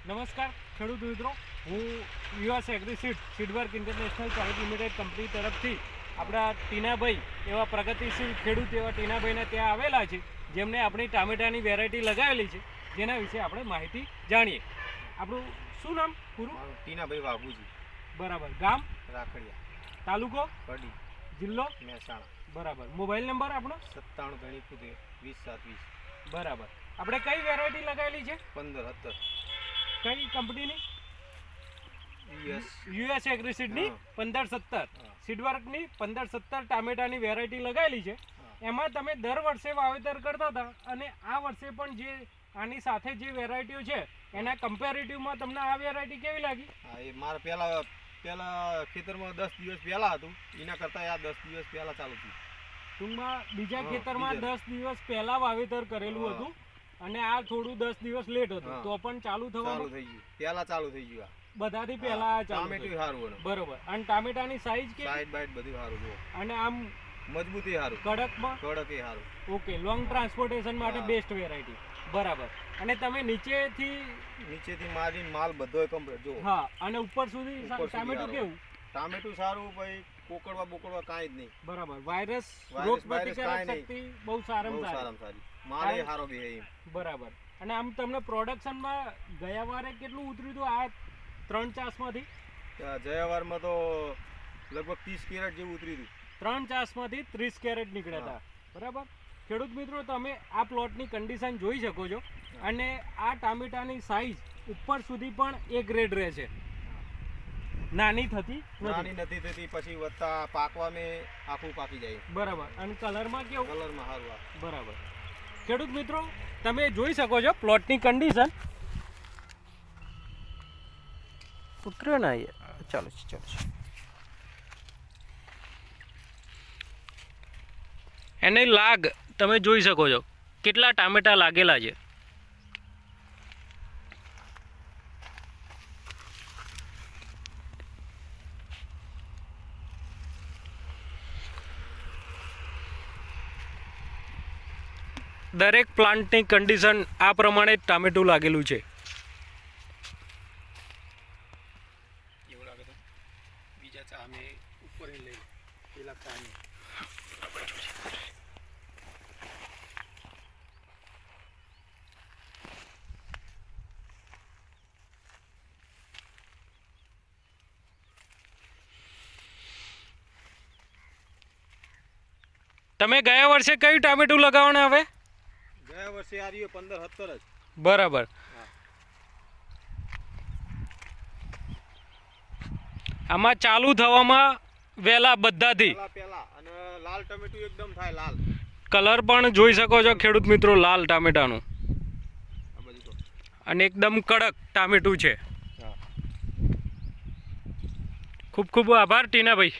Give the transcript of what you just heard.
નમસ્કાર ખેડૂત મિત્રો, હું US agri seedwork international private limited company તરફથી આપણા ટીનાભાઈ એવા પ્રગતિશીલ ખેડૂત એવા ટીનાભાઈને ત્યાં આવેલા છે, જેમને આપણી ટામેટાની વેરાયટી લગાવેલી છે, જેના વિશે આપણે માહિતી જાણીએ. આપણું શું નામ પૂરું? ટીનાભાઈ વાઘુજી. બરાબર. ગામ? રાખડિયા. તાલુકો? કડી. જિલ્લો? મહેસાણા. બરાબર. મોબાઈલ નંબર આપણો? 97 20 20. બરાબર. આપણે કઈ વેરાયટી લગાવેલી છે? 15 કઈ કંપનીની?17 યુએસ એગ્રી સીડની 1517 સીડવર્કની 1517 ટામેટાની વેરાયટી લગાવેલી છે. એમાં તમે દર વર્ષે વાવેતર કરતા હતા અને આ વર્ષે પણ જે આની સાથે જે વેરાયટીઓ છે એના કમ્પેરેટિવમાં તમને આ વેરાયટી કેવી લાગી? હા, એ મારા પહેલા ખેતરમાં 10 દિવસ પહેલા હતું, એના કરતાં આ 10 દિવસ પહેલા ચાલુ થયું. ટૂંકમાં બીજા ખેતરમાં 10 દિવસ પહેલા વાવેતર કરેલું હતું અને આ થોડું 10 દિવસ લેટ હતું, તો પણ ચાલુ થઈ ગયું. પહેલા ચાલુ થઈ ગયું. બધાથી પહેલા ટામેટું સારું. બરોબર. અને ટામેટાની સાઈઝ કે સાઈડ બાઈડ બધું સારું છે અને આમ મજબૂતી સારું, કડક એ સારું. ઓકે. લોંગ ટ્રાન્સપોર્ટેશન માટે બેસ્ટ વેરાયટી. બરાબર. અને તમે નીચેથી મારી માલ બધો કમ્પ્લીટ જો. હા, અને ઉપર સુધી ટામેટું કેવું? ટામેટું સારું ભાઈ, કોકડવા કાંઈ જ નહીં. બરાબર. વાયરસ રોગ પ્રતિકારક શક્તિ બહુ સારામાં સારી. માલ એ સારો બી. બરાબર. અને આમ તમને પ્રોડક્શનમાં ગયા વારે કેટલું ઉતર્યું હતું આ 3 ચાસમાંથી? જયાવારમાં તો લગભગ 30 કેરેટ જેવું ઉતર્યું હતું. 3 ચાસમાંથી 30 કેરેટ નીકળ્યા હતા. બરાબર. ખેડૂત મિત્રો, તમે આ પ્લોટની કન્ડિશન જોઈ શકો છો અને આ ટામેટાની સાઈઝ ઉપર સુધી પણ એ ગ્રેડ રહે છે, નાની નથી થતી, પછી વધતા પાકવામાં આખું પાકી જાય. બરાબર. અને કલરમાં કેવું? કલરમાં સારું. બરાબર. ખેડૂત મિત્રો, તમે જોઈ શકો છો પ્લોટની કન્ડિશન. ઉતર્યો ના? ચાલો. એને લાગ તમે જોઈ શકો છો કેટલા ટામેટા લાગેલા છે. દરેક પ્લાન્ટની કન્ડિશન આ પ્રમાણે જ ટામેટું લાગેલું છે. એવું લાગે તો બીજા ચા અમે ઉપર લઈ પેલા ચા. તમે ગયા વર્ષે કયું ટામેટું લગાવવાના હવે? ગયા વર્ષે આ રહ્યું 15-17 જ. બરાબર. આમાં ચાલુ થવામાં વહેલા બધાથી પહેલા અને લાલ ટમેટું એકદમ થાય લાલ. કલર પણ જોઈ શકો છો ખેડૂત મિત્રો, લાલ ટામેટાનું અને એકદમ કડક ટામેટું છે. ખૂબ ખૂબ આભાર ટીનાભાઈ.